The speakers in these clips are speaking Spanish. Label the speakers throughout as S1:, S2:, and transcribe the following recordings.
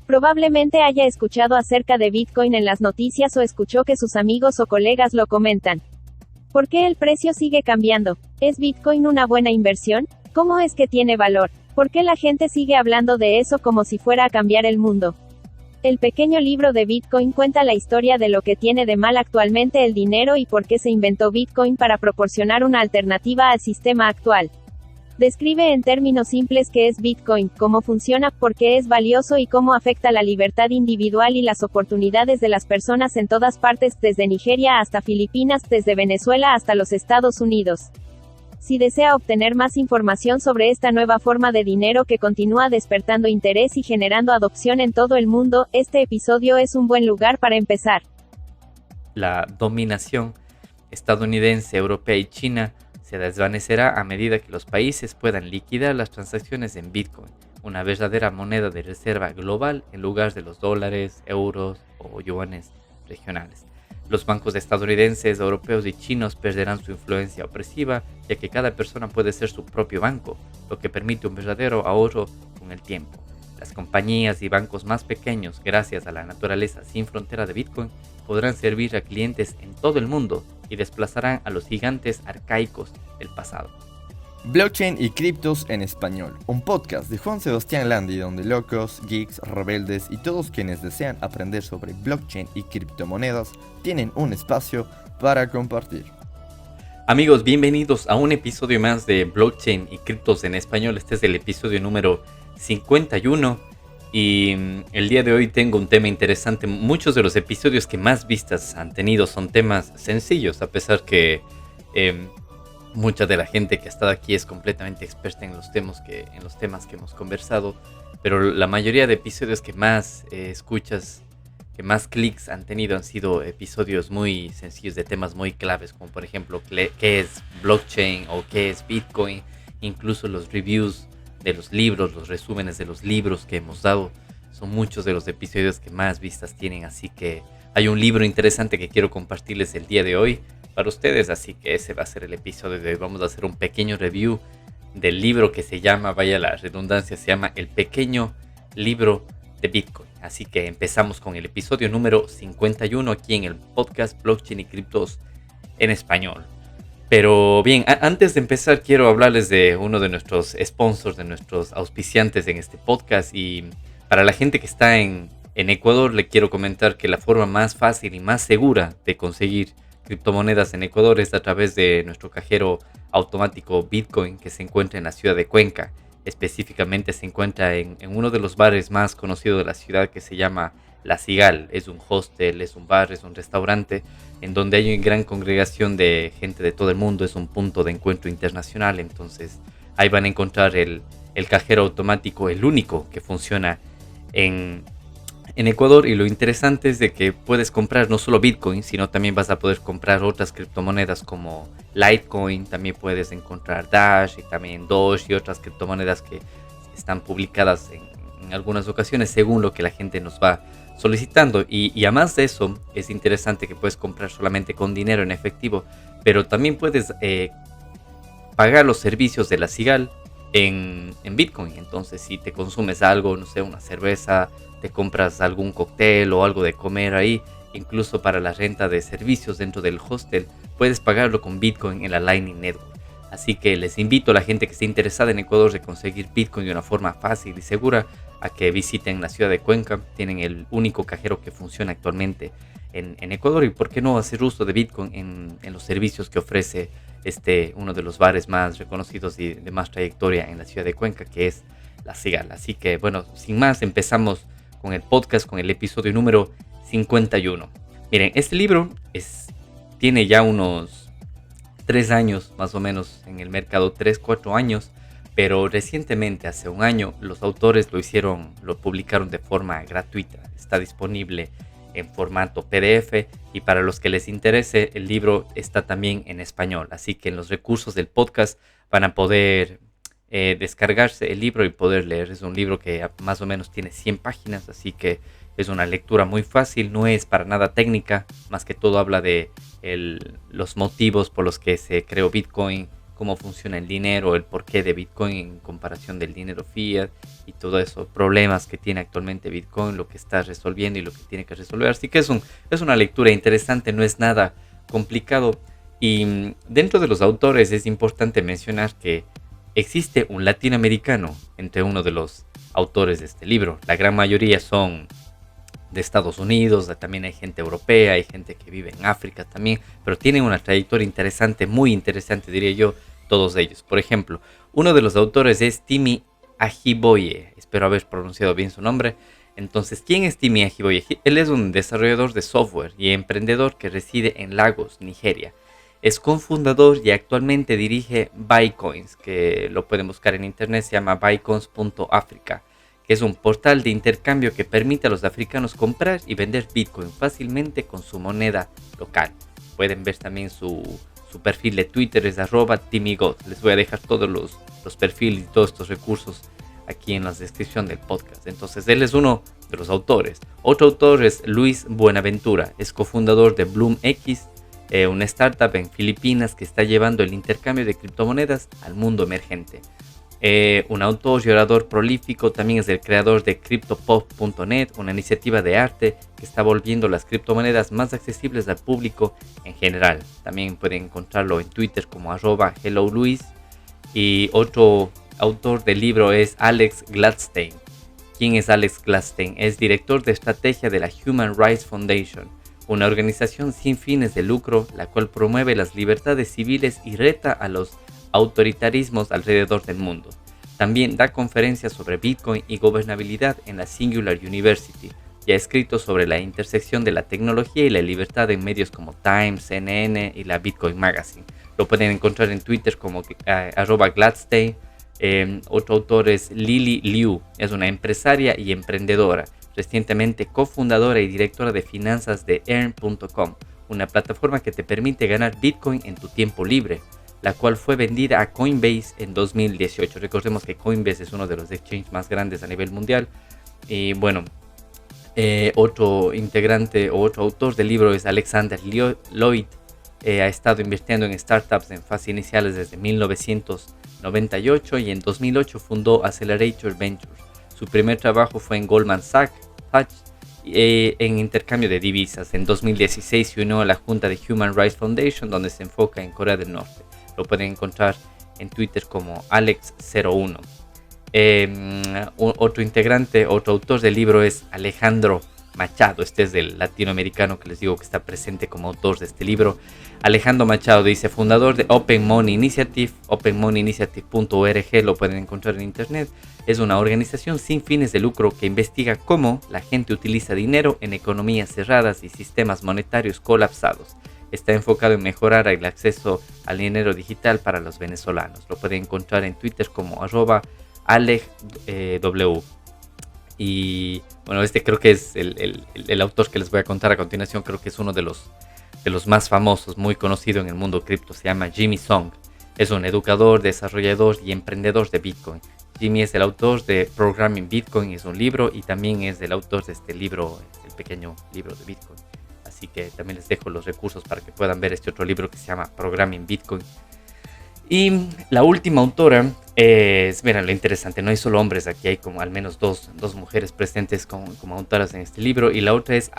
S1: Probablemente haya escuchado acerca de Bitcoin en las noticias o escuchó que sus amigos o colegas lo comentan. ¿Por qué el precio sigue cambiando? ¿Es Bitcoin una buena inversión? ¿Cómo es que tiene valor? ¿Por qué la gente sigue hablando de eso como si fuera a cambiar el mundo? El pequeño libro de Bitcoin cuenta la historia de lo que tiene de mal actualmente el dinero y por qué se inventó Bitcoin para proporcionar una alternativa al sistema actual. Describe en términos simples qué es Bitcoin, cómo funciona, por qué es valioso y cómo afecta la libertad individual y las oportunidades de las personas en todas partes, desde Nigeria hasta Filipinas, desde Venezuela hasta los Estados Unidos. Si desea obtener más información sobre esta nueva forma de dinero que continúa despertando interés y generando adopción en todo el mundo, este episodio es un buen lugar para empezar.
S2: La dominación estadounidense, europea y china se desvanecerá a medida que los países puedan liquidar las transacciones en Bitcoin, una verdadera moneda de reserva global en lugar de los dólares, euros o yuanes regionales. Los bancos estadounidenses, europeos y chinos perderán su influencia opresiva, ya que cada persona puede ser su propio banco, lo que permite un verdadero ahorro con el tiempo. Las compañías y bancos más pequeños, gracias a la naturaleza sin frontera de Bitcoin, podrán servir a clientes en todo el mundo y desplazarán a los gigantes arcaicos del pasado.
S3: Blockchain y criptos en español, un podcast de Juan Sebastián Landi donde locos, geeks, rebeldes y todos quienes desean aprender sobre blockchain y criptomonedas tienen un espacio para compartir.
S2: Amigos, bienvenidos a un episodio más de Blockchain y criptos en español. Este es el episodio número 51 y el día de hoy tengo un tema interesante. Muchos de los episodios que más vistas han tenido son temas sencillos, a pesar que mucha de la gente que ha estado aquí es completamente experta en los temas que hemos conversado, pero la mayoría de episodios que más escuchas, que más clics han tenido han sido episodios muy sencillos de temas muy claves, como por ejemplo qué es blockchain o qué es Bitcoin, incluso los reviews de los libros, los resúmenes de los libros que hemos dado, son muchos de los episodios que más vistas tienen, así que hay un libro interesante que quiero compartirles el día de hoy para ustedes, así que ese va a ser el episodio de hoy. Vamos a hacer un pequeño review del libro que se llama, vaya la redundancia, se llama El Pequeño Libro de Bitcoin. Así que empezamos con el episodio número 51 aquí en el podcast Blockchain y Criptos en Español. Pero bien, antes de empezar quiero hablarles de uno de nuestros sponsors, de nuestros auspiciantes en este podcast. Y para la gente que está en Ecuador, le quiero comentar que la forma más fácil y más segura de conseguir criptomonedas en Ecuador es a través de nuestro cajero automático Bitcoin que se encuentra en la ciudad de Cuenca. Específicamente se encuentra en uno de los bares más conocidos de la ciudad que se llama La Cigal. Es un hostel, es un bar, es un restaurante en donde hay una gran congregación de gente de todo el mundo. Es un punto de encuentro internacional, entonces ahí van a encontrar el cajero automático, el único que funciona en Ecuador, y lo interesante es de que puedes comprar no solo Bitcoin, sino también vas a poder comprar otras criptomonedas como Litecoin, también puedes encontrar Dash y también Doge y otras criptomonedas que están publicadas en algunas ocasiones según lo que la gente nos va solicitando. Y además de eso, es interesante que puedes comprar solamente con dinero en efectivo, pero también puedes pagar los servicios de la Cigal en Bitcoin. Entonces, si te consumes algo, no sé, una cerveza, te compras algún cóctel o algo de comer ahí, incluso para la renta de servicios dentro del hostel, puedes pagarlo con Bitcoin en la Lightning Network. Así que les invito a la gente que esté interesada en Ecuador de conseguir Bitcoin de una forma fácil y segura a que visiten la ciudad de Cuenca. Tienen el único cajero que funciona actualmente en Ecuador, y por qué no hacer uso de Bitcoin en los servicios que ofrece uno de los bares más reconocidos y de más trayectoria en la ciudad de Cuenca, que es La Cigal. Así que bueno, sin más, empezamos con el podcast, con el episodio número 51. Miren, este libro tiene ya unos 3 años más o menos en el mercado, 3-4 años, pero recientemente, hace un año, los autores lo publicaron de forma gratuita. Está disponible en formato PDF, y para los que les interese, el libro está también en español, así que en los recursos del podcast van a poder descargarse el libro y poder leer. Es un libro que más o menos tiene 100 páginas, así que es una lectura muy fácil, no es para nada técnica, más que todo habla de los motivos por los que se creó Bitcoin, cómo funciona el dinero, el porqué de Bitcoin en comparación del dinero fiat y todo eso, problemas que tiene actualmente Bitcoin, lo que está resolviendo y lo que tiene que resolver. Así que es una lectura interesante, no es nada complicado. Y dentro de los autores es importante mencionar que existe un latinoamericano entre uno de los autores de este libro. La gran mayoría son de Estados Unidos, también hay gente europea, hay gente que vive en África también, pero tienen una trayectoria interesante, muy interesante diría yo, todos ellos. Por ejemplo, uno de los autores es Timi Ajiboye, espero haber pronunciado bien su nombre. Entonces, ¿quién es Timi Ajiboye? Él es un desarrollador de software y emprendedor que reside en Lagos, Nigeria. Es cofundador y actualmente dirige Bitcoins, que lo pueden buscar en internet, se llama bitcoins.africa, que es un portal de intercambio que permite a los africanos comprar y vender Bitcoin fácilmente con su moneda local. Pueden ver también su perfil de Twitter, es @TimiGod. Les voy a dejar todos los perfiles y todos estos recursos aquí en la descripción del podcast. Entonces, él es uno de los autores. Otro autor es Luis Buenaventura, es cofundador de BloomX, una startup en Filipinas que está llevando el intercambio de criptomonedas al mundo emergente. Un autor y orador prolífico, también es el creador de CryptoPop.net, una iniciativa de arte que está volviendo las criptomonedas más accesibles al público en general. También pueden encontrarlo en Twitter como @HelloLuis. Y otro autor del libro es Alex Gladstein. ¿Quién es Alex Gladstein? Es director de estrategia de la Human Rights Foundation, una organización sin fines de lucro, la cual promueve las libertades civiles y reta a los autoritarismos alrededor del mundo. También da conferencias sobre Bitcoin y gobernabilidad en la Singular University y ha escrito sobre la intersección de la tecnología y la libertad en medios como Time, CNN y la Bitcoin Magazine. Lo pueden encontrar en Twitter como @Gladstein. Otro autor es Lily Liu, es una empresaria y emprendedora, recientemente cofundadora y directora de finanzas de Earn.com, una plataforma que te permite ganar Bitcoin en tu tiempo libre, la cual fue vendida a Coinbase en 2018. Recordemos que Coinbase es uno de los exchanges más grandes a nivel mundial. Y bueno, otro integrante o otro autor del libro es Alexander Lloyd. Ha estado invirtiendo en startups en fase iniciales desde 1998 y en 2008 fundó Accelerator Ventures. Su primer trabajo fue en Goldman Sachs en intercambio de divisas. En 2016 se unió a la junta de Human Rights Foundation, donde se enfoca en Corea del Norte. Lo pueden encontrar en Twitter como Alex01. Otro integrante, otro autor del libro es Alejandro Machado. Este es del latinoamericano que les digo que está presente como autor de este libro. Alejandro Machado dice, fundador de Open Money Initiative, openmoneyyinitiative.org, lo pueden encontrar en internet. Es una organización sin fines de lucro que investiga cómo la gente utiliza dinero en economías cerradas y sistemas monetarios colapsados. Está enfocado en mejorar el acceso al dinero digital para los venezolanos. Lo pueden encontrar en Twitter como @AlegW. Y bueno, este creo que es el autor que les voy a contar a continuación. Creo que es uno de los más famosos, muy conocido en el mundo cripto. Se llama Jimmy Song. Es un educador, desarrollador y emprendedor de Bitcoin. Jimmy es el autor de Programming Bitcoin, es un libro, y también es el autor de este libro, el pequeño libro de Bitcoin. Así que también les dejo los recursos para que puedan ver este otro libro que se llama Programming Bitcoin. Y la última autora es, miren lo interesante, no hay solo hombres, aquí hay como al menos dos mujeres presentes como autoras en este libro. Y la otra es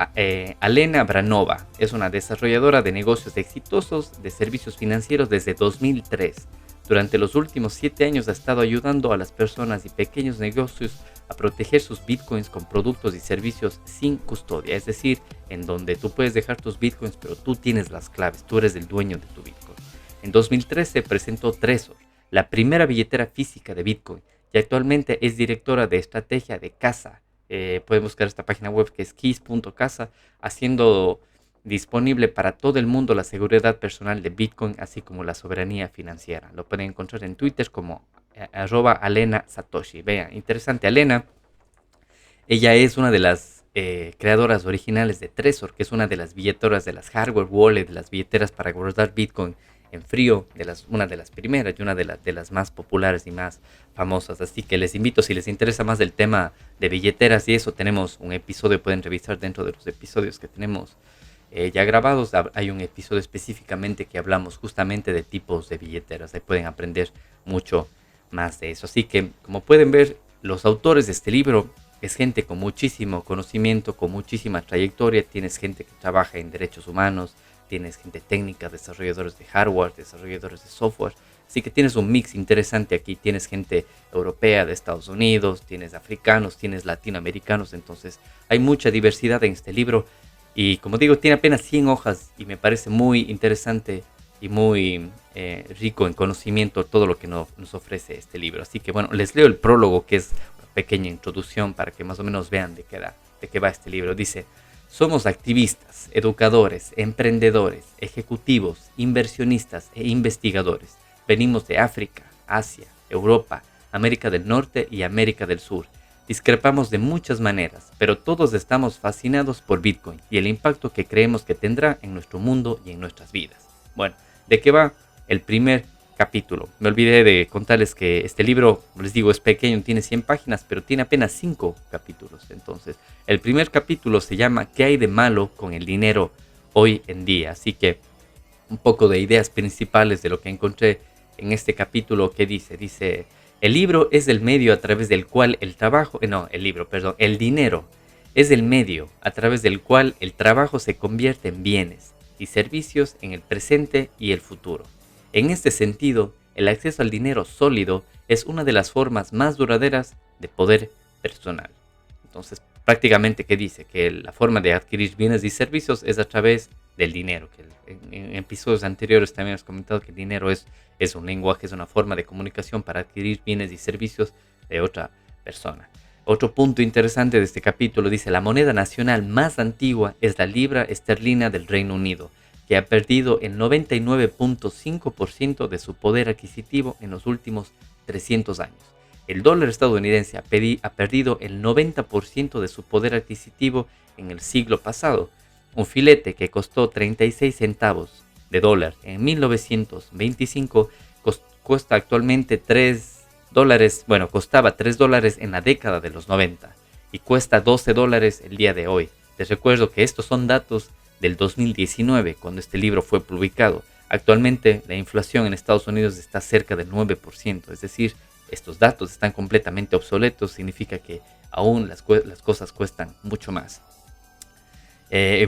S2: Alena Branova, es una desarrolladora de negocios exitosos de servicios financieros desde 2003. Durante los últimos 7 años ha estado ayudando a las personas y pequeños negocios a proteger sus bitcoins con productos y servicios sin custodia, es decir, en donde tú puedes dejar tus bitcoins pero tú tienes las claves, tú eres el dueño de tu bitcoin. En 2013 presentó Trezor, la primera billetera física de Bitcoin, y actualmente es directora de estrategia de Casa. Pueden buscar esta página web que es keys.casa, haciendo disponible para todo el mundo la seguridad personal de Bitcoin, así como la soberanía financiera. Lo pueden encontrar en Twitter como @Alena Satoshi. Vean, interesante. Alena, ella es una de las creadoras originales de Trezor, que es una de las billeteras de las hardware wallet, de las billeteras para guardar Bitcoin en frío, una de las primeras y una de las más populares y más famosas. Así que les invito, si les interesa más del tema de billeteras y eso, tenemos un episodio, pueden revisar dentro de los episodios que tenemos ya grabados. Hay un episodio específicamente que hablamos justamente de tipos de billeteras. Ahí pueden aprender mucho más de eso. Así que, como pueden ver, los autores de este libro es gente con muchísimo conocimiento, con muchísima trayectoria. Tienes gente que trabaja en derechos humanos, tienes gente técnica, desarrolladores de hardware, desarrolladores de software. Así que tienes un mix interesante aquí. Tienes gente europea de Estados Unidos, tienes africanos, tienes latinoamericanos. Entonces hay mucha diversidad en este libro. Y como digo, tiene apenas 100 hojas y me parece muy interesante y muy rico en conocimiento todo lo que nos ofrece este libro. Así que bueno, les leo el prólogo, que es una pequeña introducción para que más o menos vean de qué va este libro. Dice: somos activistas, educadores, emprendedores, ejecutivos, inversionistas e investigadores. Venimos de África, Asia, Europa, América del Norte y América del Sur. Discrepamos de muchas maneras, pero todos estamos fascinados por Bitcoin y el impacto que creemos que tendrá en nuestro mundo y en nuestras vidas. Bueno, ¿de qué va el primer capítulo? Me olvidé de contarles que este libro, como les digo, es pequeño, tiene 100 páginas, pero tiene apenas 5 capítulos. Entonces, el primer capítulo se llama ¿Qué hay de malo con el dinero hoy en día? Así que un poco de ideas principales de lo que encontré en este capítulo. Que dice: el libro es el medio a través del cual el dinero es el medio a través del cual el trabajo se convierte en bienes y servicios en el presente y el futuro. En este sentido, el acceso al dinero sólido es una de las formas más duraderas de poder personal. Entonces, prácticamente, ¿qué dice? Que la forma de adquirir bienes y servicios es a través del dinero. Que en episodios anteriores también hemos comentado que el dinero es un lenguaje, es una forma de comunicación para adquirir bienes y servicios de otra persona. Otro punto interesante de este capítulo dice: la moneda nacional más antigua es la libra esterlina del Reino Unido, que ha perdido el 99.5% de su poder adquisitivo en los últimos 300 años. El dólar estadounidense ha perdido el 90% de su poder adquisitivo en el siglo pasado. Un filete que costó 36 centavos de dólar en 1925 cuesta actualmente $3. Bueno, costaba $3 en la década de los 90 y cuesta $12 el día de hoy. Les recuerdo que estos son datos del 2019, cuando este libro fue publicado. Actualmente la inflación en Estados Unidos está cerca del 9%, es decir, estos datos están completamente obsoletos. Significa que aún las cosas cuestan mucho más.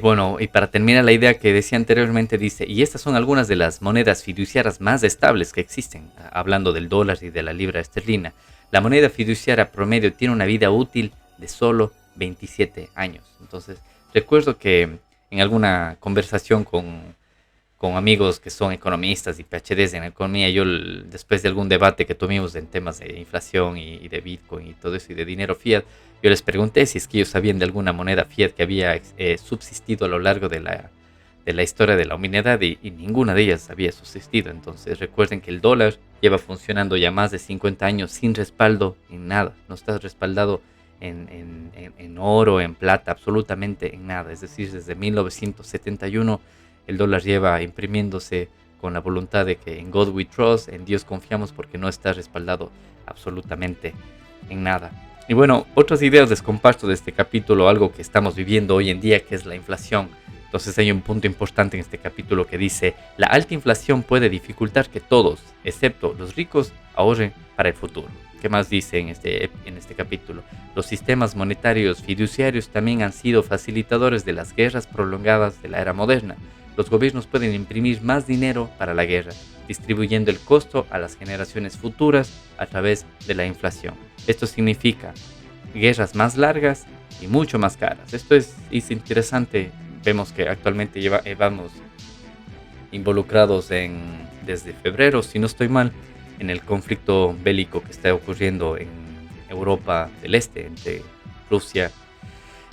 S2: Bueno, y para terminar la idea que decía anteriormente, dice: y estas son algunas de las monedas fiduciarias más estables que existen, hablando del dólar y de la libra esterlina. La moneda fiduciaria promedio tiene una vida útil de solo 27 años. Entonces, recuerdo que en alguna conversación con amigos que son economistas y PhDs en economía, después de algún debate que tuvimos en temas de inflación y de Bitcoin y todo eso y de dinero fiat, yo les pregunté si es que ellos sabían de alguna moneda fiat que había subsistido a lo largo de la historia de la humanidad, y ninguna de ellas había subsistido. Entonces recuerden que el dólar lleva funcionando ya más de 50 años sin respaldo en nada. No está respaldado en oro, en plata, absolutamente en nada. Es decir, desde 1971 el dólar lleva imprimiéndose con la voluntad de que en God we trust, en Dios confiamos, porque no está respaldado absolutamente en nada. Y bueno, otras ideas les comparto de este capítulo, algo que estamos viviendo hoy en día, que es la inflación. Entonces hay un punto importante en este capítulo que dice: la alta inflación puede dificultar que todos, excepto los ricos, ahorren para el futuro. ¿Qué más dice en este capítulo? Los sistemas monetarios fiduciarios también han sido facilitadores de las guerras prolongadas de la era moderna. Los gobiernos pueden imprimir más dinero para la guerra, distribuyendo el costo a las generaciones futuras a través de la inflación. Esto significa guerras más largas y mucho más caras. Esto es interesante. Vemos que actualmente vamos involucrados desde febrero, si no estoy mal, en el conflicto bélico que está ocurriendo en Europa del Este, entre Rusia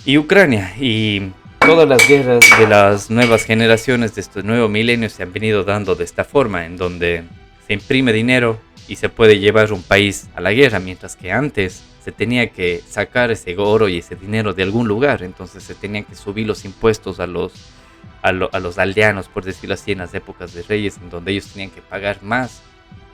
S2: y Ucrania. Y todas las guerras de las nuevas generaciones de este nuevo milenio se han venido dando de esta forma, en donde se imprime dinero y se puede llevar un país a la guerra, mientras que antes se tenía que sacar ese oro y ese dinero de algún lugar. Entonces se tenían que subir los impuestos a los aldeanos, por decirlo así, en las épocas de reyes, en donde ellos tenían que pagar más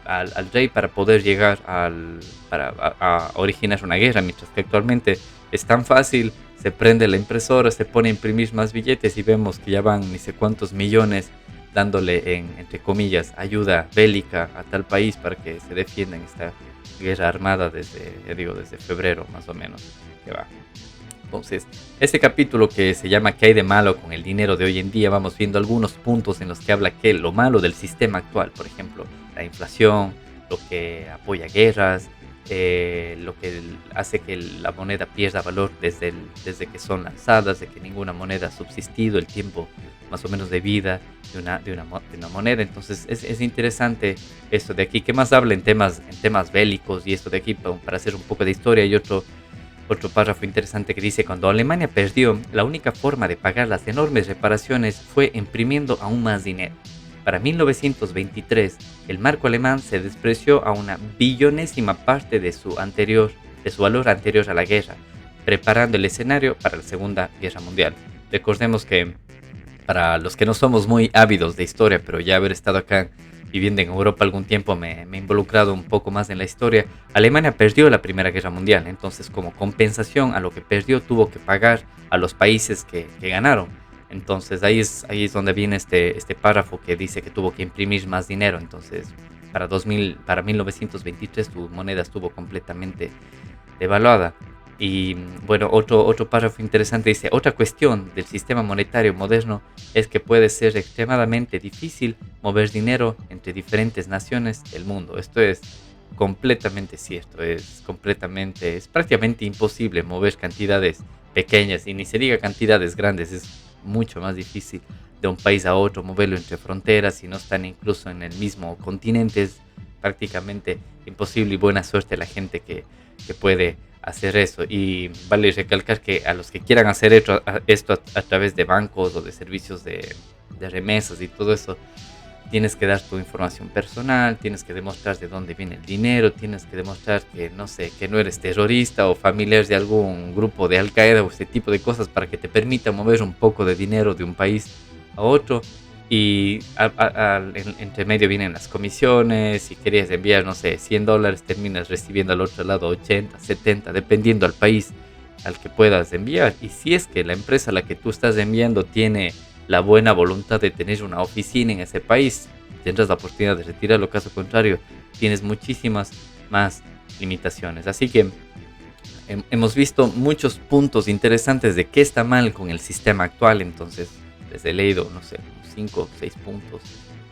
S2: al rey para poder llegar a originar una guerra, mientras que actualmente es tan fácil se prende la impresora, se pone a imprimir más billetes y vemos que ya van ni sé cuántos millones dándole entre comillas, ayuda bélica a tal país para que se defienda en esta guerra armada desde febrero más o menos que va. Entonces, este capítulo que se llama ¿Qué hay de malo con el dinero de hoy en día? Vamos viendo algunos puntos en los que habla que lo malo del sistema actual, por ejemplo, la inflación, lo que apoya guerras, lo que hace que la moneda pierda valor desde que son lanzadas, de que ninguna moneda ha subsistido el tiempo más o menos de vida de una moneda. Entonces es interesante esto de aquí. ¿Qué más habla en temas bélicos? Y esto de aquí para hacer un poco de historia. Y otro párrafo interesante que dice: cuando Alemania perdió, la única forma de pagar las enormes reparaciones fue imprimiendo aún más dinero. Para 1923, el marco alemán se despreció a una billonésima parte de su valor anterior a la guerra, preparando el escenario para la Segunda Guerra Mundial. Recordemos que para los que no somos muy ávidos de historia, pero ya haber estado acá viviendo en Europa algún tiempo me he involucrado un poco más en la historia. Alemania perdió la Primera Guerra Mundial, entonces como compensación a lo que perdió tuvo que pagar a los países que ganaron. Entonces ahí es donde viene este párrafo que dice que tuvo que imprimir más dinero. Entonces para 1923 su moneda estuvo completamente devaluada. Y bueno, otro párrafo interesante dice: otra cuestión del sistema monetario moderno es que puede ser extremadamente difícil mover dinero entre diferentes naciones del mundo. Esto es completamente cierto, es prácticamente imposible mover cantidades pequeñas, y ni se diga cantidades grandes. Es mucho más difícil de un país a otro moverlo entre fronteras, si no están incluso en el mismo continente. Es prácticamente imposible, y buena suerte la gente que puede hacer eso. Y vale recalcar que a los que quieran hacer esto a través de bancos o de servicios de remesas y todo eso, tienes que dar tu información personal, tienes que demostrar de dónde viene el dinero, tienes que demostrar que no eres terrorista o familiar de algún grupo de Al Qaeda o este tipo de cosas, para que te permita mover un poco de dinero de un país a otro. Y entre medio vienen las comisiones. Si querías enviar, $100, terminas recibiendo al otro lado 80, 70, dependiendo al país al que puedas enviar. Y si es que la empresa a la que tú estás enviando tiene la buena voluntad de tener una oficina en ese país, tendrás la oportunidad de retirarlo. Caso contrario, tienes muchísimas más limitaciones. Así que hemos visto muchos puntos interesantes de qué está mal con el sistema actual. Entonces les he leído, 5 o 6 puntos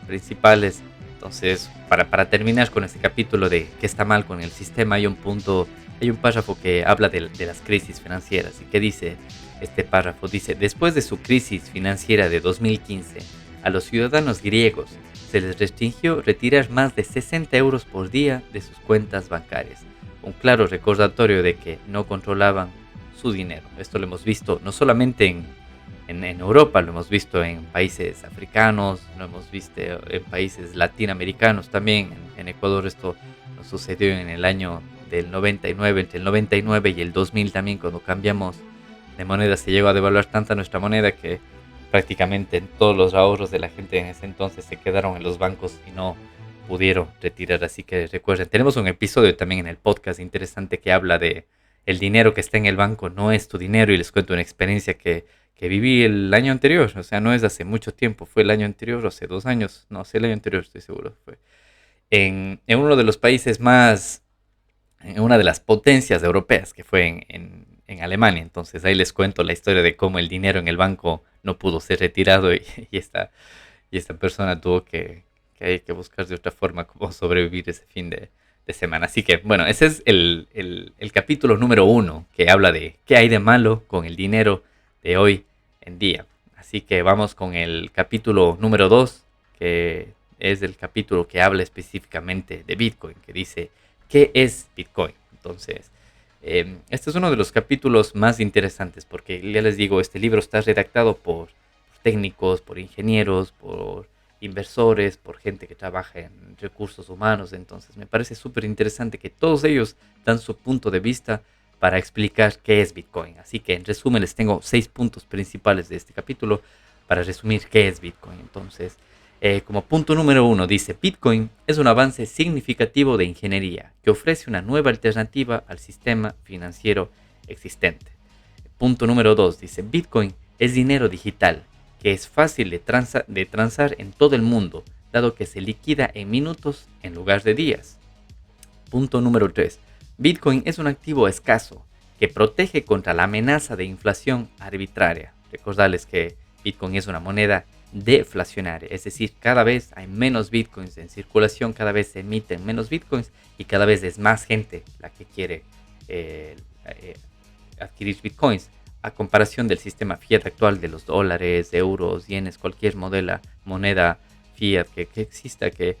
S2: principales. Entonces, para terminar con este capítulo de qué está mal con el sistema, hay un párrafo que habla de las crisis financieras. ¿Y qué dice este párrafo? Dice: después de su crisis financiera de 2015, a los ciudadanos griegos se les restringió retirar más de 60 euros por día de sus cuentas bancarias. Un claro recordatorio de que no controlaban su dinero. Esto lo hemos visto no solamente en Europa, lo hemos visto en países africanos, lo hemos visto en países latinoamericanos también. En Ecuador esto nos sucedió en el año del 99, entre el 99 y el 2000 también, cuando cambiamos de moneda. Se llegó a devaluar tanta nuestra moneda que prácticamente todos los ahorros de la gente en ese entonces se quedaron en los bancos y no pudieron retirar. Así que recuerden, tenemos un episodio también en el podcast interesante que habla de el dinero que está en el banco no es tu dinero, y les cuento una experiencia que viví el año anterior. O sea, no es hace mucho tiempo, fue el año anterior, o hace 2 años, no sé, el año anterior estoy seguro. Fue en uno de los países en una de las potencias europeas, que fue en Alemania. Entonces ahí les cuento la historia de cómo el dinero en el banco no pudo ser retirado, y esta persona tuvo que buscar de otra forma cómo sobrevivir ese fin de semana. Así que bueno, ese es el capítulo número 1, que habla de qué hay de malo con el dinero de hoy en día. Así que vamos con el capítulo número 2, que es el capítulo que habla específicamente de Bitcoin, que dice: ¿qué es Bitcoin? Entonces, este es uno de los capítulos más interesantes, porque ya les digo, este libro está redactado por técnicos, por ingenieros, por inversores, por gente que trabaja en recursos humanos. Entonces me parece súper interesante que todos ellos dan su punto de vista para explicar qué es Bitcoin. Así que en resumen les tengo 6 puntos principales de este capítulo para resumir qué es Bitcoin. Entonces, como punto número 1 dice: Bitcoin es un avance significativo de ingeniería que ofrece una nueva alternativa al sistema financiero existente. Punto número 2 dice, Bitcoin es dinero digital que es fácil de transar en todo el mundo, dado que se liquida en minutos en lugar de días. Punto número 3. Bitcoin es un activo escaso que protege contra la amenaza de inflación arbitraria. Recordarles que Bitcoin es una moneda deflacionaria, es decir, cada vez hay menos Bitcoins en circulación, cada vez se emiten menos Bitcoins y cada vez es más gente la que quiere adquirir Bitcoins, a comparación del sistema fiat actual de los dólares, euros, yenes, cualquier moneda fiat que exista, que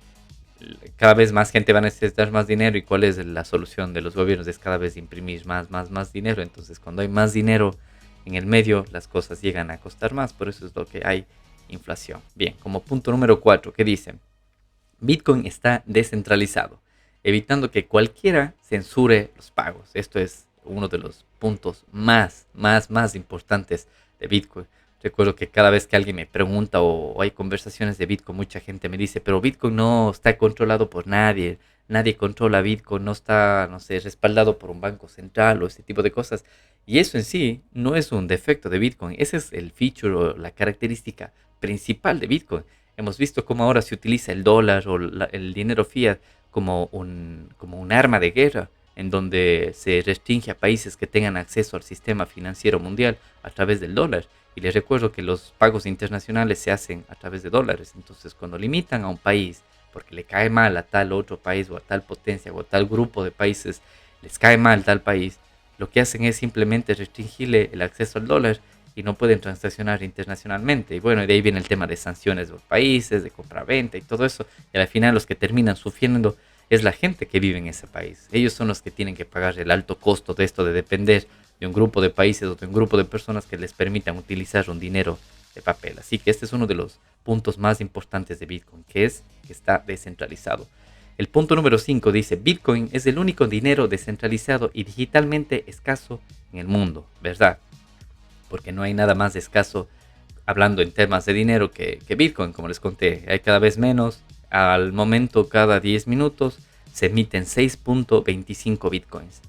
S2: cada vez más gente va a necesitar más dinero. ¿Y cuál es la solución de los gobiernos? Es cada vez imprimir más dinero. Entonces, cuando hay más dinero en el medio, las cosas llegan a costar más. Por eso es lo que hay inflación. Bien, como punto número 4, ¿qué dicen? Bitcoin está descentralizado, evitando que cualquiera censure los pagos. Esto es uno de los puntos más importantes de Bitcoin. Recuerdo que cada vez que alguien me pregunta o hay conversaciones de Bitcoin, mucha gente me dice, pero Bitcoin no está controlado por nadie, nadie controla Bitcoin, no está, no sé, respaldado por un banco central o este tipo de cosas. Y eso en sí no es un defecto de Bitcoin, ese es el feature o la característica principal de Bitcoin. Hemos visto cómo ahora se utiliza el dólar o el dinero fiat como un arma de guerra, en donde se restringe a países que tengan acceso al sistema financiero mundial a través del dólar. Y les recuerdo que los pagos internacionales se hacen a través de dólares. Entonces, cuando limitan a un país porque le cae mal a tal otro país o a tal potencia o a tal grupo de países, les cae mal tal país, lo que hacen es simplemente restringirle el acceso al dólar y no pueden transaccionar internacionalmente. Y bueno, de ahí viene el tema de sanciones de los países, de compra-venta y todo eso. Y al final los que terminan sufriendo es la gente que vive en ese país. Ellos son los que tienen que pagar el alto costo de esto de depender de un grupo de países o de un grupo de personas que les permitan utilizar un dinero de papel. Así que este es uno de los puntos más importantes de Bitcoin, que está descentralizado. El punto número 5 dice, Bitcoin es el único dinero descentralizado y digitalmente escaso en el mundo, ¿verdad? Porque no hay nada más escaso hablando en temas de dinero que Bitcoin, como les conté. Hay cada vez menos. Al momento, cada 10 minutos se emiten 6.25 Bitcoins.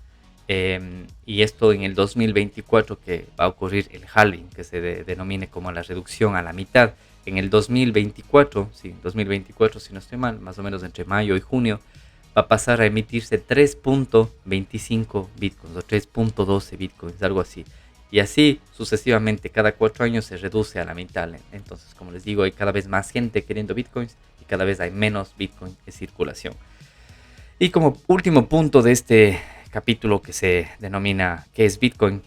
S2: Y esto en el 2024, que va a ocurrir el halving, que se denomine como la reducción a la mitad. En el 2024, sí, 2024 si no estoy mal, más o menos entre mayo y junio, va a pasar a emitirse 3.25 Bitcoins o 3.12 Bitcoins, algo así. Y así sucesivamente, cada 4 años se reduce a la mitad. Entonces, como les digo, hay cada vez más gente queriendo Bitcoins y cada vez hay menos Bitcoin en circulación. Y como último punto de este capítulo que se denomina ¿qué es Bitcoin?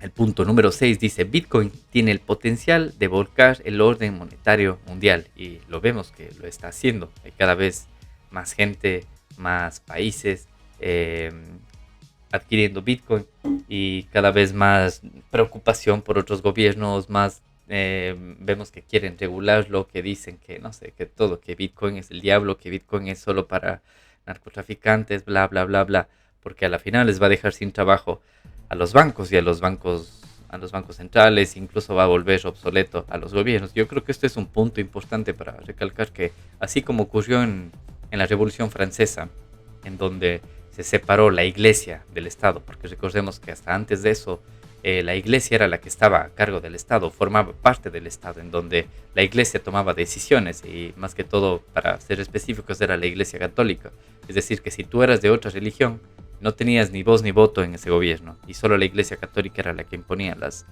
S2: El punto número 6 dice, Bitcoin tiene el potencial de volcar el orden monetario mundial. Y lo vemos que lo está haciendo. Hay cada vez más gente, más países adquiriendo Bitcoin y cada vez más preocupación por otros gobiernos, más vemos que quieren regularlo, que dicen que no sé, que todo, que Bitcoin es el diablo, que Bitcoin es solo para narcotraficantes, bla bla bla bla, porque a la final les va a dejar sin trabajo a los bancos y a los bancos centrales, incluso va a volver obsoleto a los gobiernos. Yo creo que este es un punto importante para recalcar, que así como ocurrió en la Revolución Francesa, en donde se separó la iglesia del Estado, porque recordemos que hasta antes de eso la iglesia era la que estaba a cargo del Estado, formaba parte del Estado, en donde la iglesia tomaba decisiones y más que todo, para ser específicos, era la iglesia católica. Es decir, que si tú eras de otra religión, no tenías ni voz ni voto en ese gobierno y solo la iglesia católica era la que imponía las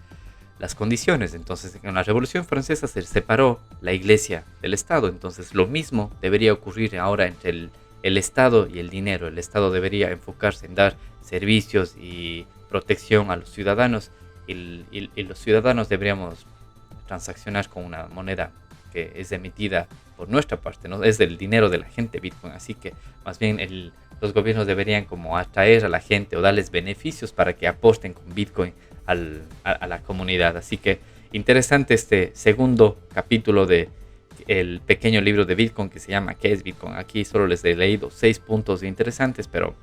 S2: condiciones. Entonces, en la Revolución Francesa se separó la iglesia del Estado. Entonces, lo mismo debería ocurrir ahora entre el Estado y el dinero. El Estado debería enfocarse en dar servicios y protección a los ciudadanos y los ciudadanos deberíamos transaccionar con una moneda que es emitida por nuestra parte, ¿no? Es del dinero de la gente Bitcoin, así que más bien los gobiernos deberían como atraer a la gente o darles beneficios para que aporten con Bitcoin a la comunidad. Así que interesante este segundo capítulo de el pequeño libro de Bitcoin que se llama ¿Qué es Bitcoin? Aquí solo les he leído 6 puntos interesantes, pero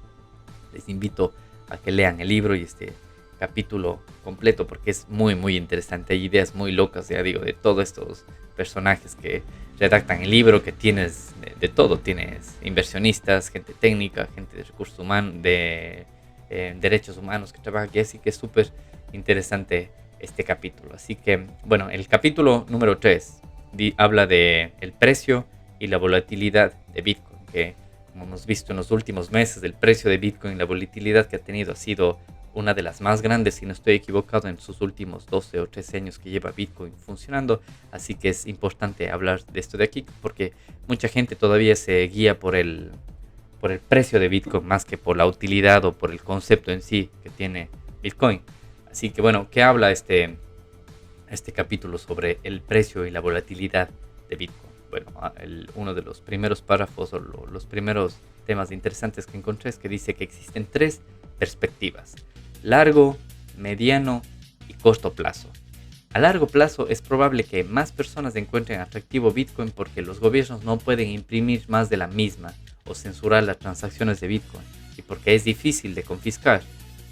S2: les invito a que lean el libro y este capítulo completo porque es muy muy interesante. Hay ideas muy locas, ya digo, de todos estos personajes que redactan el libro, que tienes de todo. Tienes inversionistas, gente técnica, gente de recursos humanos, de derechos humanos que trabaja aquí, así que es súper interesante este capítulo. Así que, bueno, el capítulo número 3 habla de el precio y la volatilidad de Bitcoin, que como hemos visto en los últimos meses, el precio de Bitcoin, la volatilidad que ha tenido ha sido una de las más grandes, si no estoy equivocado, en sus últimos 12 o 13 años que lleva Bitcoin funcionando. Así que es importante hablar de esto de aquí, porque mucha gente todavía se guía por el precio de Bitcoin más que por la utilidad o por el concepto en sí que tiene Bitcoin. Así que bueno, ¿qué habla este capítulo sobre el precio y la volatilidad de Bitcoin? Bueno, uno de los primeros párrafos o los primeros temas interesantes que encontré es que dice que existen 3 perspectivas: largo, mediano y corto plazo. A largo plazo es probable que más personas encuentren atractivo Bitcoin porque los gobiernos no pueden imprimir más de la misma o censurar las transacciones de Bitcoin, y porque es difícil de confiscar.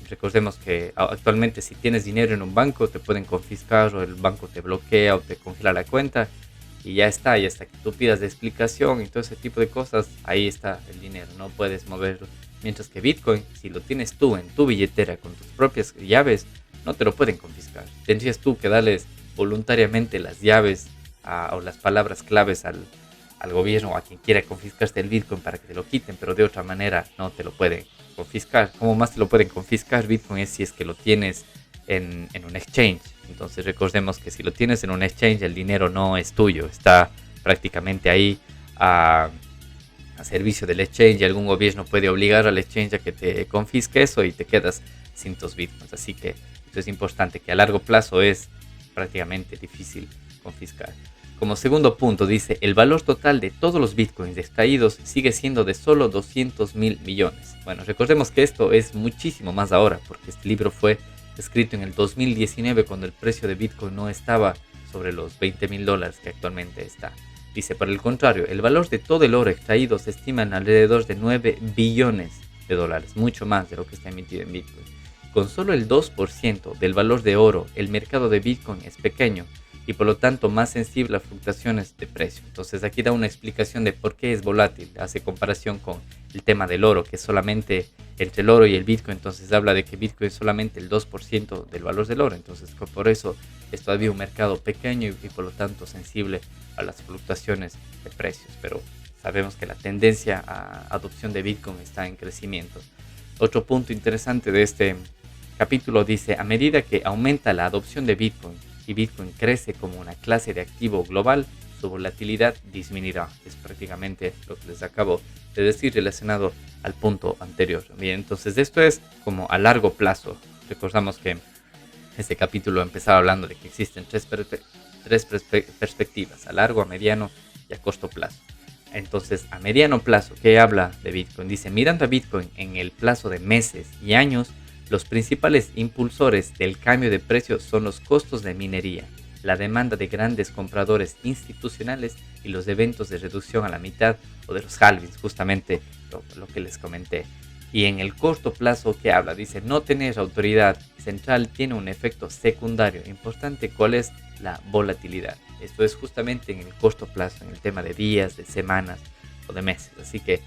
S2: Recordemos que actualmente si tienes dinero en un banco te pueden confiscar, o el banco te bloquea o te congela la cuenta y ya está, y hasta que tú pidas de explicación y todo ese tipo de cosas, ahí está el dinero, no puedes moverlo. Mientras que Bitcoin, si lo tienes tú en tu billetera con tus propias llaves, no te lo pueden confiscar. Tendrías tú que darles voluntariamente las llaves o las palabras claves al gobierno o a quien quiera confiscarte el Bitcoin para que te lo quiten, pero de otra manera no te lo pueden confiscar. ¿Cómo más te lo pueden confiscar Bitcoin? Es si es que lo tienes en un exchange. Entonces recordemos que si lo tienes en un exchange, el dinero no es tuyo, está prácticamente ahí a servicio del exchange, y algún gobierno puede obligar al exchange a que te confisque eso y te quedas sin tus Bitcoins. Así que esto es importante, que a largo plazo es prácticamente difícil confiscar. Como segundo punto dice, el valor total de todos los Bitcoins extraídos sigue siendo de solo 200.000 millones. Bueno, recordemos que esto es muchísimo más ahora, porque este libro fue escrito en el 2019 cuando el precio de Bitcoin no estaba sobre los $20.000 que actualmente está. Dice, por el contrario, el valor de todo el oro extraído se estima en alrededor de 9 billones de dólares, mucho más de lo que está emitido en Bitcoin. Con solo el 2% del valor de oro, el mercado de Bitcoin es pequeño y por lo tanto más sensible a fluctuaciones de precio. Entonces aquí da una explicación de por qué es volátil, hace comparación con el tema del oro, que es solamente entre el oro y el Bitcoin. Entonces habla de que Bitcoin es solamente el 2% del valor del oro, entonces por eso es todavía un mercado pequeño y por lo tanto sensible a las fluctuaciones de precios, pero sabemos que la tendencia a adopción de Bitcoin está en crecimiento. Otro punto interesante de este capítulo dice, a medida que aumenta la adopción de Bitcoin y Bitcoin crece como una clase de activo global, su volatilidad disminuirá. Es prácticamente lo que les acabo de decir relacionado al punto anterior. Bien, entonces esto es como a largo plazo. Recordamos que este capítulo empezaba hablando de que existen tres perspectivas: a largo, a mediano y a corto plazo. Entonces, a mediano plazo, ¿qué habla de Bitcoin? Dice, mirando a Bitcoin en el plazo de meses y años, los principales impulsores del cambio de precio son los costos de minería, la demanda de grandes compradores institucionales y los eventos de reducción a la mitad o de los halvings, justamente lo que les comenté. Y en el corto plazo, ¿qué habla? Dice, no tener autoridad central tiene un efecto secundario importante. ¿Cuál es? La volatilidad. Esto es justamente en el corto plazo, en el tema de días, de semanas o de meses. Así que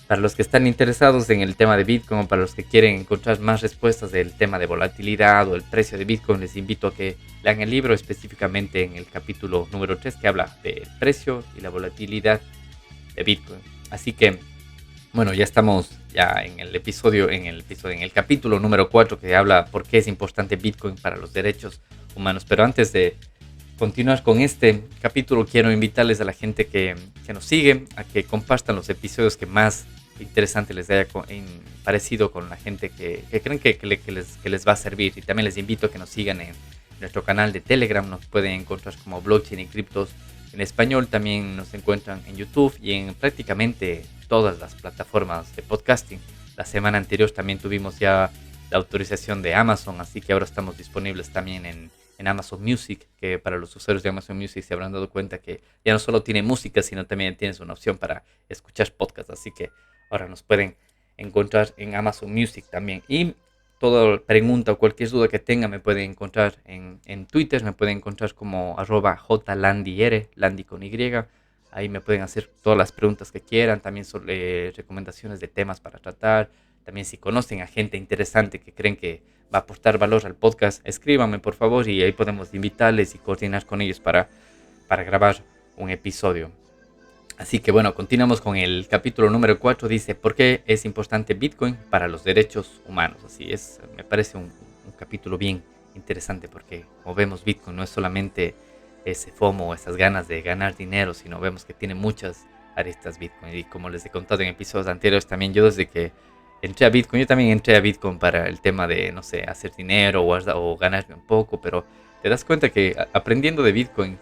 S2: para los que están interesados en el tema de Bitcoin, o para los que quieren encontrar más respuestas del tema de volatilidad o el precio de Bitcoin, les invito a que lean el libro, específicamente en el capítulo número 3, que habla del precio y la volatilidad de Bitcoin. Así que bueno, ya estamos en el capítulo número 4, que habla por qué es importante Bitcoin para los derechos humanos. Pero antes de continuar con este capítulo, quiero invitarles a la gente que nos sigue a que compartan los episodios que más interesantes les haya parecido con la gente que creen que les va a servir. Y también les invito a que nos sigan en nuestro canal de Telegram. Nos pueden encontrar como Blockchain y Criptos en español. También nos encuentran en YouTube y en prácticamente todas las plataformas de podcasting. La semana anterior también tuvimos ya la autorización de Amazon, así que ahora estamos disponibles también en Amazon Music, que para los usuarios de Amazon Music se habrán dado cuenta que ya no solo tiene música, sino también tienes una opción para escuchar podcasts. Así que ahora nos pueden encontrar en Amazon Music también. Y toda pregunta o cualquier duda que tenga me pueden encontrar en Twitter. Me pueden encontrar como @jlandyr, Landy con Y. Ahí me pueden hacer todas las preguntas que quieran, también sobre recomendaciones de temas para tratar. También si conocen a gente interesante que creen que va a aportar valor al podcast, escríbanme por favor y ahí podemos invitarles y coordinar con ellos para grabar un episodio. Así que bueno, continuamos con el capítulo número 4. Dice, ¿por qué es importante Bitcoin para los derechos humanos? Así es, me parece un capítulo bien interesante porque como vemos Bitcoin no es solamente ese FOMO, esas ganas de ganar dinero, sino vemos que tiene muchas aristas Bitcoin. Y como les he contado en episodios anteriores también, yo desde que entré a Bitcoin, yo también entré a Bitcoin para el tema de, no sé, hacer dinero o ganarme un poco, pero te das cuenta que aprendiendo de Bitcoin,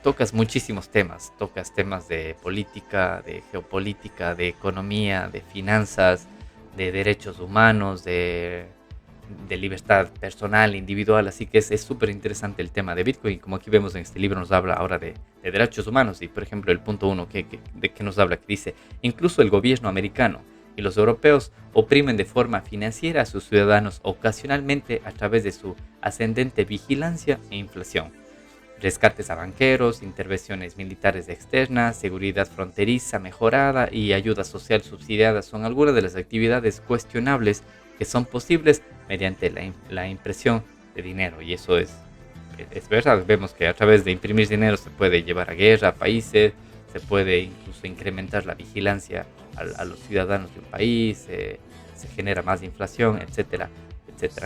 S2: tocas muchísimos temas, tocas temas de política, de geopolítica, de economía, de finanzas, de derechos humanos, de libertad personal, individual, así que es súper interesante el tema de Bitcoin, como aquí vemos en este libro nos habla ahora de derechos humanos y por ejemplo el punto 1 de que nos habla, que dice, incluso el gobierno americano y los europeos oprimen de forma financiera a sus ciudadanos ocasionalmente a través de su ascendente vigilancia e inflación. Rescates a banqueros, intervenciones militares externas, seguridad fronteriza mejorada y ayuda social subsidiada son algunas de las actividades cuestionables que son posibles mediante la impresión de dinero. Y eso es verdad. Vemos que a través de imprimir dinero se puede llevar a guerra a países, se puede incluso incrementar la vigilancia a los ciudadanos de un país, se genera más inflación, etcétera.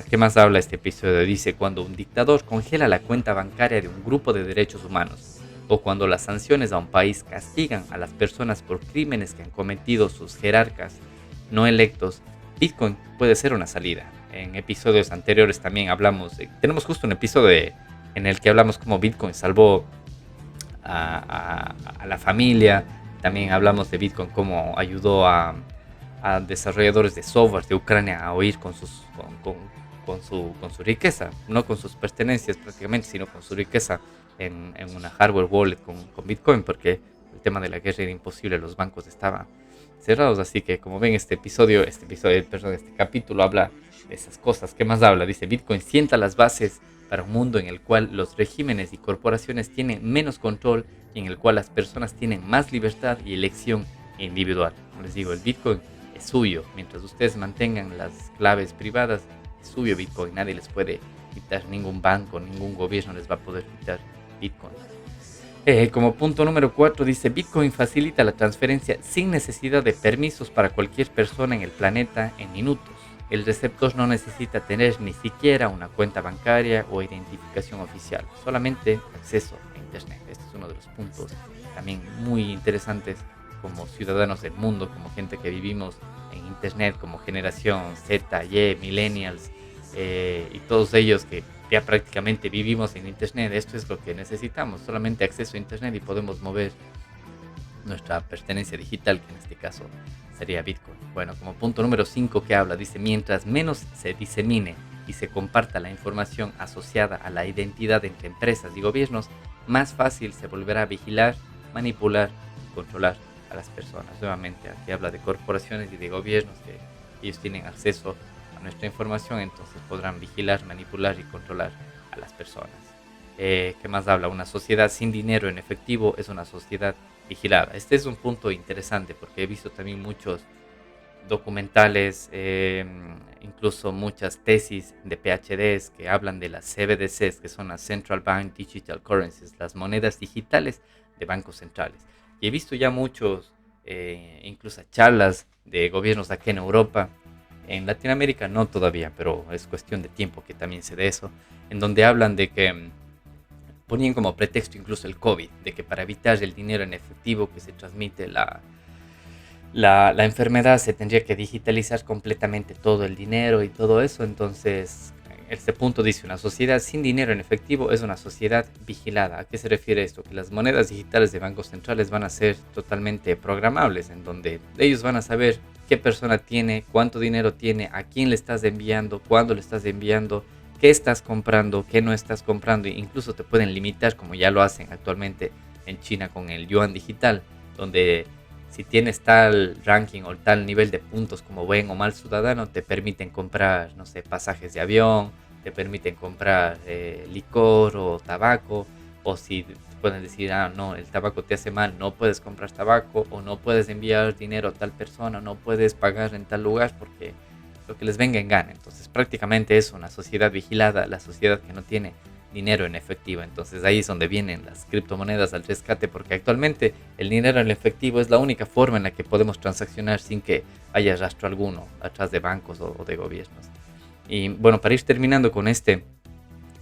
S2: ¿Qué más habla este episodio? Dice, cuando un dictador congela la cuenta bancaria de un grupo de derechos humanos, o cuando las sanciones a un país castigan a las personas por crímenes que han cometido sus jerarcas no electos, Bitcoin puede ser una salida. En episodios anteriores también hablamos, tenemos justo un episodio en el que hablamos cómo Bitcoin salvó a la familia. También hablamos de Bitcoin, cómo ayudó a desarrolladores de software de Ucrania a huir con su riqueza, no con sus pertenencias prácticamente, sino con su riqueza en una hardware wallet con Bitcoin, porque el tema de la guerra era imposible, los bancos estaban cerrados. Así que como ven este capítulo habla de esas cosas. ¿Qué más habla? Dice, Bitcoin sienta las bases para un mundo en el cual los regímenes y corporaciones tienen menos control y en el cual las personas tienen más libertad y elección individual. Como les digo, el Bitcoin es suyo. Mientras ustedes mantengan las claves privadas, es suyo Bitcoin. Nadie les puede quitar, ningún banco, ningún gobierno les va a poder quitar Bitcoin. Como punto número 4 dice, Bitcoin facilita la transferencia sin necesidad de permisos para cualquier persona en el planeta en minutos. El receptor no necesita tener ni siquiera una cuenta bancaria o identificación oficial, solamente acceso a Internet. Este es uno de los puntos también muy interesantes como ciudadanos del mundo, como gente que vivimos en Internet, como generación Z, Y, millennials, y todos ellos que ya prácticamente vivimos en Internet. Esto es lo que necesitamos, solamente acceso a Internet y podemos mover nuestra pertenencia digital, que en este caso sería Bitcoin. Bueno, como punto número 5 que habla, dice, mientras menos se disemine y se comparta la información asociada a la identidad entre empresas y gobiernos, más fácil se volverá a vigilar, manipular y controlar a las personas. Nuevamente aquí habla de corporaciones y de gobiernos que ellos tienen acceso a nuestra información, entonces podrán vigilar, manipular y controlar a las personas. ¿Qué más habla? Una sociedad sin dinero en efectivo es una sociedad vigilada. Este es un punto interesante porque he visto también muchos documentales, incluso muchas tesis de PhDs que hablan de las CBDCs, que son las Central Bank Digital Currencies, las monedas digitales de bancos centrales. Y he visto ya muchos, incluso charlas de gobiernos aquí en Europa. En Latinoamérica no todavía, pero es cuestión de tiempo que también se dé eso, en donde hablan de que ponían como pretexto incluso el COVID, de que para evitar el dinero en efectivo que se transmite la enfermedad se tendría que digitalizar completamente todo el dinero y todo eso. Entonces, este punto dice, una sociedad sin dinero en efectivo es una sociedad vigilada. ¿A qué se refiere esto? Que las monedas digitales de bancos centrales van a ser totalmente programables, en donde ellos van a saber qué persona tiene, cuánto dinero tiene, a quién le estás enviando, cuándo le estás enviando, qué estás comprando, qué no estás comprando. E incluso te pueden limitar, como ya lo hacen actualmente en China con el yuan digital, donde si tienes tal ranking o tal nivel de puntos como buen o mal ciudadano, te permiten comprar, no sé, pasajes de avión, te permiten comprar licor o tabaco, o si te pueden decir, no, el tabaco te hace mal, no puedes comprar tabaco, o no puedes enviar dinero a tal persona, no puedes pagar en tal lugar porque lo que les venga en gana. Entonces prácticamente es una sociedad vigilada, la sociedad que no tiene dinero en efectivo. Entonces ahí es donde vienen las criptomonedas al rescate, porque actualmente el dinero en efectivo es la única forma en la que podemos transaccionar sin que haya rastro alguno atrás de bancos o de gobiernos. Y bueno, para ir terminando con este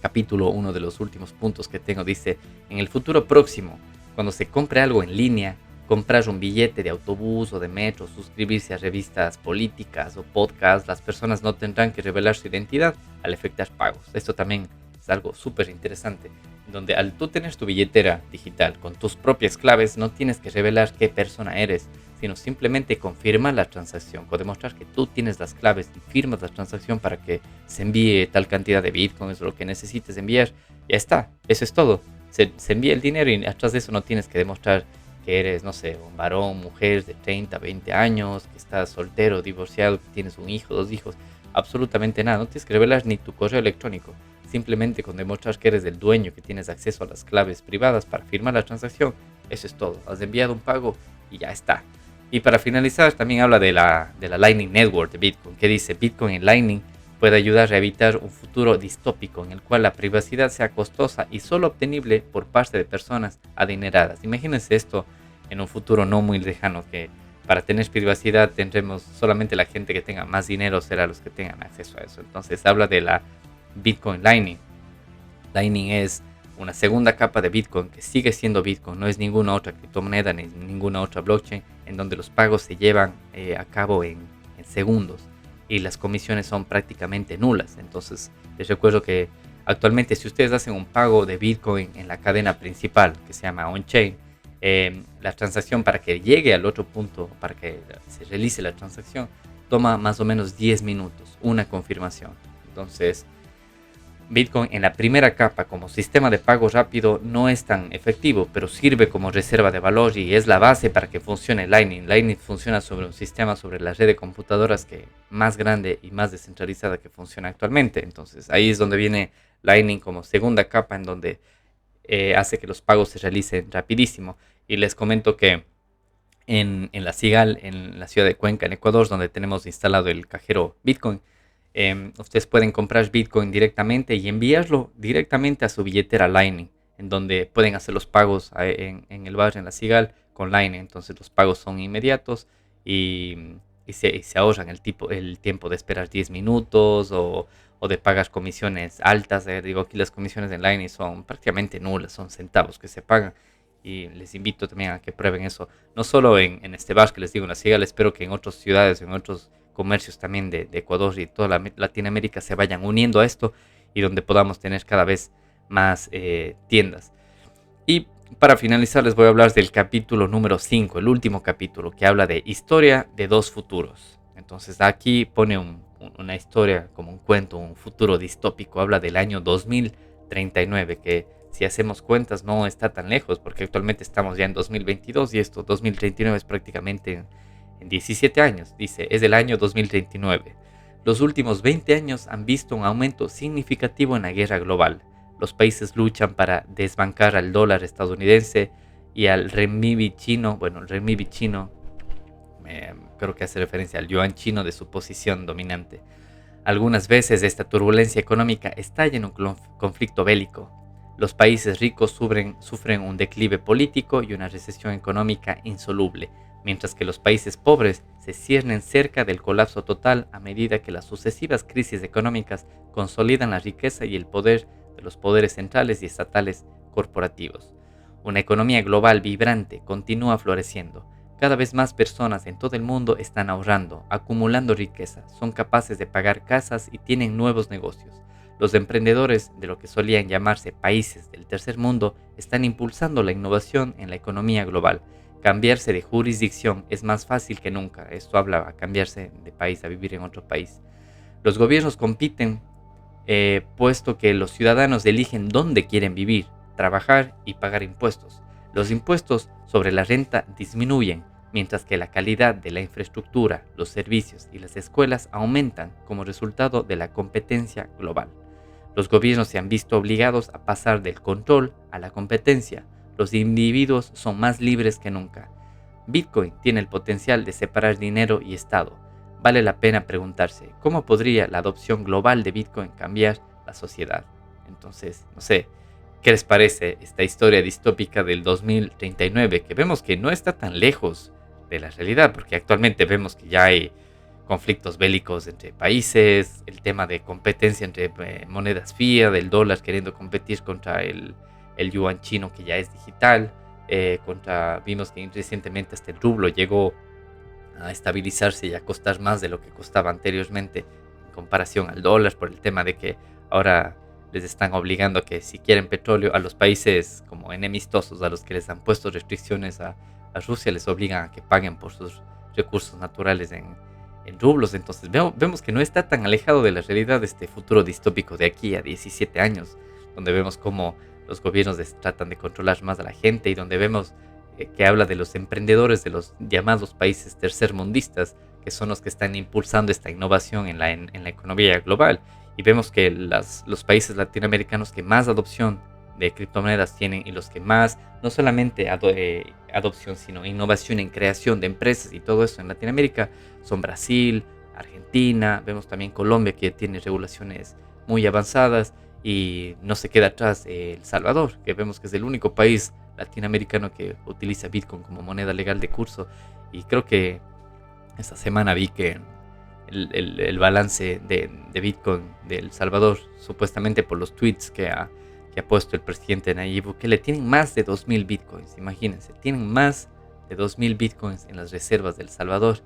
S2: capítulo, uno de los últimos puntos que tengo dice: en el futuro próximo, cuando se compre algo en línea, comprar un billete de autobús o de metro, suscribirse a revistas políticas o podcasts, las personas no tendrán que revelar su identidad al efectuar pagos. Esto también es algo súper interesante, donde al tú tener tu billetera digital con tus propias claves, no tienes que revelar qué persona eres, sino simplemente confirmar la transacción, o demostrar que tú tienes las claves y firmas la transacción para que se envíe tal cantidad de bitcoins o lo que necesites enviar. Ya está, eso es todo. Se envía el dinero y atrás de eso no tienes que demostrar que eres, no sé, un varón, mujer de 30, 20 años, que estás soltero, divorciado, que tienes un hijo, 2 hijos, absolutamente nada. No tienes que revelar ni tu correo electrónico. Simplemente con demostrar que eres el dueño, que tienes acceso a las claves privadas para firmar la transacción, eso es todo. Has enviado un pago y ya está. Y para finalizar, también habla de la Lightning Network de Bitcoin, que dice: Bitcoin en Lightning puede ayudar a evitar un futuro distópico en el cual la privacidad sea costosa y solo obtenible por parte de personas adineradas. Imagínense esto en un futuro no muy lejano, que para tener privacidad tendremos solamente la gente que tenga más dinero será los que tengan acceso a eso. Entonces habla de la Bitcoin Lightning. Lightning es una segunda capa de Bitcoin que sigue siendo Bitcoin, no es ninguna otra criptomoneda ni ninguna otra blockchain, en donde los pagos se llevan a cabo en segundos y las comisiones son prácticamente nulas. Entonces les recuerdo que actualmente si ustedes hacen un pago de Bitcoin en la cadena principal que se llama on-chain, la transacción para que llegue al otro punto, para que se realice la transacción, toma más o menos 10 minutos, una confirmación. Entonces Bitcoin en la primera capa como sistema de pago rápido no es tan efectivo, pero sirve como reserva de valor y es la base para que funcione Lightning. Lightning funciona sobre un sistema, sobre la red de computadoras que más grande y más descentralizada que funciona actualmente. Entonces ahí es donde viene Lightning como segunda capa, en donde hace que los pagos se realicen rapidísimo. Y les comento que en la Sigal, en la ciudad de Cuenca, en Ecuador, donde tenemos instalado el cajero Bitcoin, ustedes pueden comprar Bitcoin directamente y enviarlo directamente a su billetera Lightning, en donde pueden hacer los pagos en el barrio, en la Sigal, con Lightning. Entonces los pagos son inmediatos y se ahorran el tiempo de esperar 10 minutos o de pagar comisiones altas. Digo, aquí las comisiones en Lightning son prácticamente nulas, son centavos que se pagan. Y les invito también a que prueben eso, no solo en este bar que les digo, en la Sigal. Espero que en otras ciudades, en otros comercios también de Ecuador y toda Latinoamérica se vayan uniendo a esto y donde podamos tener cada vez más tiendas. Y para finalizar les voy a hablar del capítulo número 5, el último capítulo, que habla de historia de dos futuros. Entonces aquí pone una historia como un cuento, un futuro distópico. Habla del año 2039, que si hacemos cuentas no está tan lejos, porque actualmente estamos ya en 2022 y esto 2039 es prácticamente en 17 años. Dice, es el año 2039. Los últimos 20 años han visto un aumento significativo en la guerra global. Los países luchan para desbancar al dólar estadounidense y al renminbi chino. Bueno, el renminbi chino creo que hace referencia al yuan chino de su posición dominante. Algunas veces esta turbulencia económica estalla en un conflicto bélico. Los países ricos sufren un declive político y una recesión económica insoluble, mientras que los países pobres se ciernen cerca del colapso total a medida que las sucesivas crisis económicas consolidan la riqueza y el poder de los poderes centrales y estatales corporativos. Una economía global vibrante continúa floreciendo. Cada vez más personas en todo el mundo están ahorrando, acumulando riqueza, son capaces de pagar casas y tienen nuevos negocios. Los emprendedores de lo que solían llamarse países del tercer mundo están impulsando la innovación en la economía global. Cambiarse de jurisdicción es más fácil que nunca. Esto habla a cambiarse de país, a vivir en otro país. Los gobiernos compiten, puesto que los ciudadanos eligen dónde quieren vivir, trabajar y pagar impuestos. Los impuestos sobre la renta disminuyen, mientras que la calidad de la infraestructura, los servicios y las escuelas aumentan como resultado de la competencia global. Los gobiernos se han visto obligados a pasar del control a la competencia. Los individuos son más libres que nunca. Bitcoin tiene el potencial de separar dinero y Estado. vale la pena preguntarse cómo podría la adopción global de Bitcoin cambiar la sociedad. Entonces, no sé, ¿qué les parece esta historia distópica del 2039? Que vemos que no está tan lejos de la realidad, porque actualmente vemos que ya hay conflictos bélicos entre países, el tema de competencia entre monedas fiat, del dólar queriendo competir contra el yuan chino que ya es digital, vimos que recientemente hasta el rublo llegó a estabilizarse y a costar más de lo que costaba anteriormente en comparación al dólar, por el tema de que ahora les están obligando a que si quieren petróleo a los países como enemistosos, a los que les han puesto restricciones a Rusia, les obligan a que paguen por sus recursos naturales en rublos. Entonces vemos que no está tan alejado de la realidad este futuro distópico de aquí a 17 años, donde vemos cómo los gobiernos tratan de controlar más a la gente y donde vemos que habla de los emprendedores de los llamados países tercermundistas, que son los que están impulsando esta innovación en la economía global. Y vemos que los países latinoamericanos que más adopción de criptomonedas tienen y los que más, no solamente adopción, sino innovación en creación de empresas y todo eso en Latinoamérica, son Brasil, Argentina, vemos también Colombia que tiene regulaciones muy avanzadas y no se queda atrás El Salvador, que vemos que es el único país latinoamericano que utiliza Bitcoin como moneda legal de curso. Y creo que esta semana vi que el balance de Bitcoin de El Salvador, supuestamente por los tweets que ha puesto el presidente Nayib Bukele, tienen más de 2.000 Bitcoins, imagínense, tienen más de 2.000 Bitcoins en las reservas de El Salvador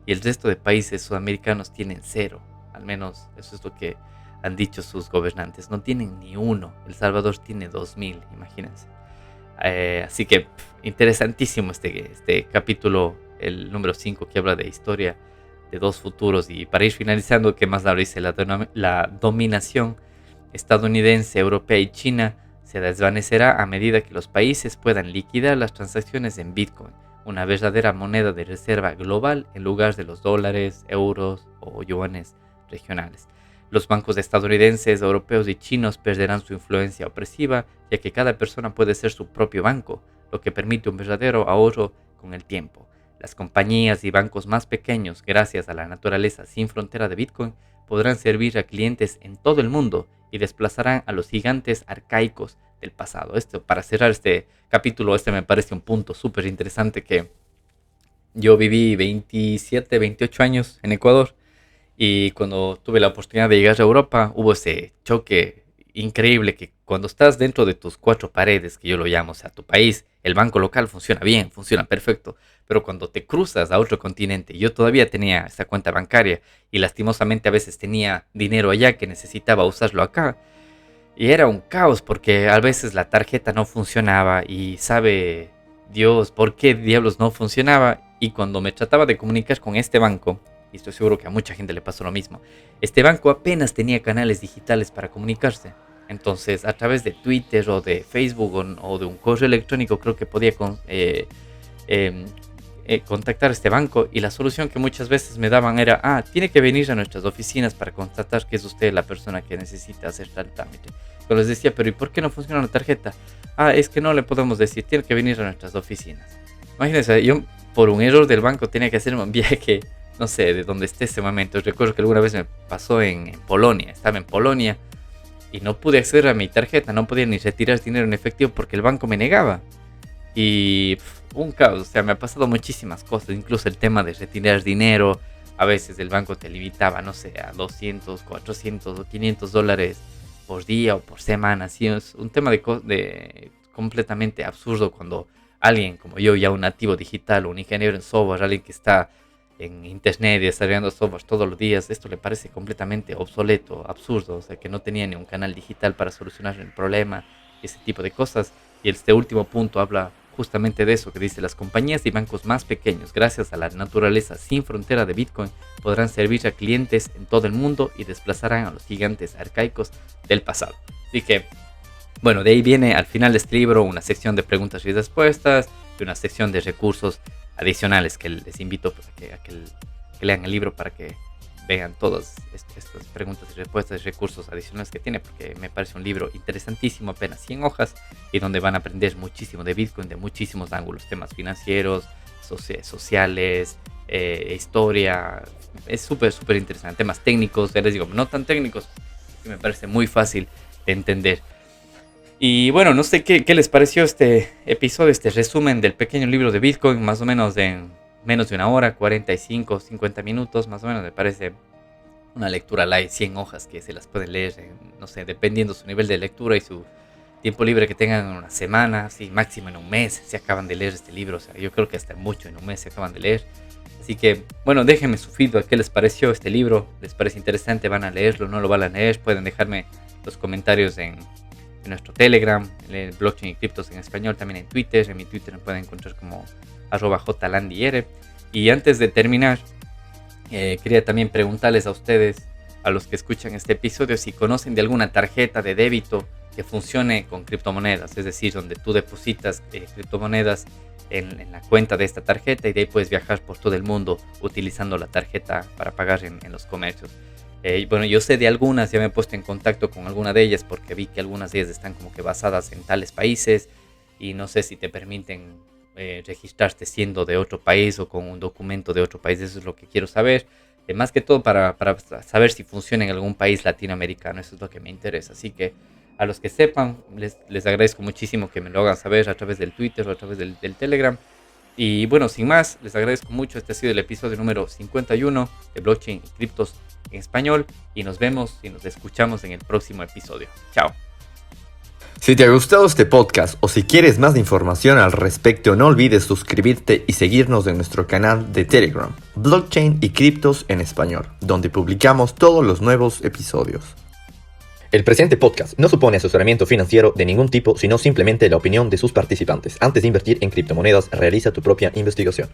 S2: y el resto de países sudamericanos tienen 0, al menos eso es lo que han dicho sus gobernantes, no tienen ni uno, El Salvador tiene 2.000, imagínense. Así que interesantísimo este capítulo, el número 5, que habla de historia de dos futuros. Y para ir finalizando, ¿qué más habla? Dice la dominación estadounidense, europea y china se desvanecerá a medida que los países puedan liquidar las transacciones en Bitcoin, una verdadera moneda de reserva global en lugar de los dólares, euros o yuanes regionales. Los bancos estadounidenses, europeos y chinos perderán su influencia opresiva, ya que cada persona puede ser su propio banco, lo que permite un verdadero ahorro con el tiempo. Las compañías y bancos más pequeños, gracias a la naturaleza sin frontera de Bitcoin, podrán servir a clientes en todo el mundo y desplazarán a los gigantes arcaicos del pasado. Esto, para cerrar este capítulo, me parece un punto súper interesante, que yo viví 27, 28 años en Ecuador. Y cuando tuve la oportunidad de llegar a Europa, hubo ese choque increíble que cuando estás dentro de tus cuatro paredes, que yo lo llamo, o sea, tu país, el banco local funciona bien, funciona perfecto. Pero cuando te cruzas a otro continente, yo todavía tenía esta cuenta bancaria y lastimosamente a veces tenía dinero allá que necesitaba usarlo acá. Y era un caos porque a veces la tarjeta no funcionaba y sabe Dios por qué diablos no funcionaba. Y cuando me trataba de comunicar con este banco, y estoy seguro que a mucha gente le pasó lo mismo, este banco apenas tenía canales digitales para comunicarse. Entonces, a través de Twitter o de Facebook o de un correo electrónico, creo que podía contactar a este banco, y la solución que muchas veces me daban era: tiene que venir a nuestras oficinas para constatar que es usted la persona que necesita hacer tal trámite. Yo les decía: pero ¿y por qué no funciona la tarjeta? Es que no le podemos decir, tiene que venir a nuestras oficinas. Imagínense, yo por un error del banco tenía que hacer un viaje, no sé, de donde esté ese momento. Recuerdo que alguna vez me pasó en Polonia, estaba en Polonia y no pude acceder a mi tarjeta, no podía ni retirar dinero en efectivo porque el banco me negaba. Y un caos, o sea, me ha pasado muchísimas cosas, incluso el tema de retirar dinero. A veces el banco te limitaba, no sé, a 200, 400 o 500 dólares por día o por semana. Así es un tema de completamente absurdo cuando alguien como yo, ya un nativo digital, un ingeniero en software, alguien que está en internet y desarrollando software todos los días, esto le parece completamente obsoleto, absurdo, o sea, que no tenía ni un canal digital para solucionar el problema, ese tipo de cosas. Y este último punto habla justamente de eso, que dice: las compañías y bancos más pequeños, gracias a la naturaleza sin frontera de Bitcoin, podrán servir a clientes en todo el mundo y desplazarán a los gigantes arcaicos del pasado. Así que, bueno, de ahí viene al final de este libro una sección de preguntas y respuestas y una sección de recursos adicionales que les invito a que lean el libro para que vean todas estas preguntas y respuestas y recursos adicionales que tiene, porque me parece un libro interesantísimo, apenas 100 hojas, y donde van a aprender muchísimo de Bitcoin, de muchísimos ángulos, temas financieros, sociales, historia. Es súper interesante. Temas técnicos, ya les digo, no tan técnicos, que me parece muy fácil de entender. Y bueno, no sé qué les pareció este episodio, este resumen del pequeño libro de Bitcoin, más o menos de menos de una hora, 45, 50 minutos, más o menos. Me parece una lectura light, 100 hojas que se las pueden leer, no sé, dependiendo su nivel de lectura y su tiempo libre que tengan en una semana, así máximo en un mes se acaban de leer este libro. O sea, yo creo que hasta mucho en un mes se acaban de leer. Así que, bueno, déjenme su feedback, qué les pareció este libro, les parece interesante, van a leerlo, no lo van a leer, pueden dejarme los comentarios en nuestro Telegram, el Blockchain y Criptos en español, también en Twitter. En mi Twitter me pueden encontrar como @jlandier. Y antes de terminar, quería también preguntarles a ustedes, a los que escuchan este episodio, si conocen de alguna tarjeta de débito que funcione con criptomonedas, es decir, donde tú depositas criptomonedas en la cuenta de esta tarjeta y de ahí puedes viajar por todo el mundo utilizando la tarjeta para pagar en los comercios. Bueno, yo sé de algunas, ya me he puesto en contacto con alguna de ellas porque vi que algunas de ellas están como que basadas en tales países y no sé si te permiten registrarte siendo de otro país o con un documento de otro país. Eso es lo que quiero saber, más que todo para saber si funciona en algún país latinoamericano. Eso es lo que me interesa, así que a los que sepan, les agradezco muchísimo que me lo hagan saber a través del Twitter o a través del Telegram. Y bueno, sin más, les agradezco mucho. Este ha sido el episodio número 51 de Blockchain y Criptos en español. Y nos vemos y nos escuchamos en el próximo episodio. Chao.
S3: Si te ha gustado este podcast o si quieres más información al respecto, no olvides suscribirte y seguirnos en nuestro canal de Telegram, Blockchain y Criptos en español, donde publicamos todos los nuevos episodios. El presente podcast no supone asesoramiento financiero de ningún tipo, sino simplemente la opinión de sus participantes. Antes de invertir en criptomonedas, realiza tu propia investigación.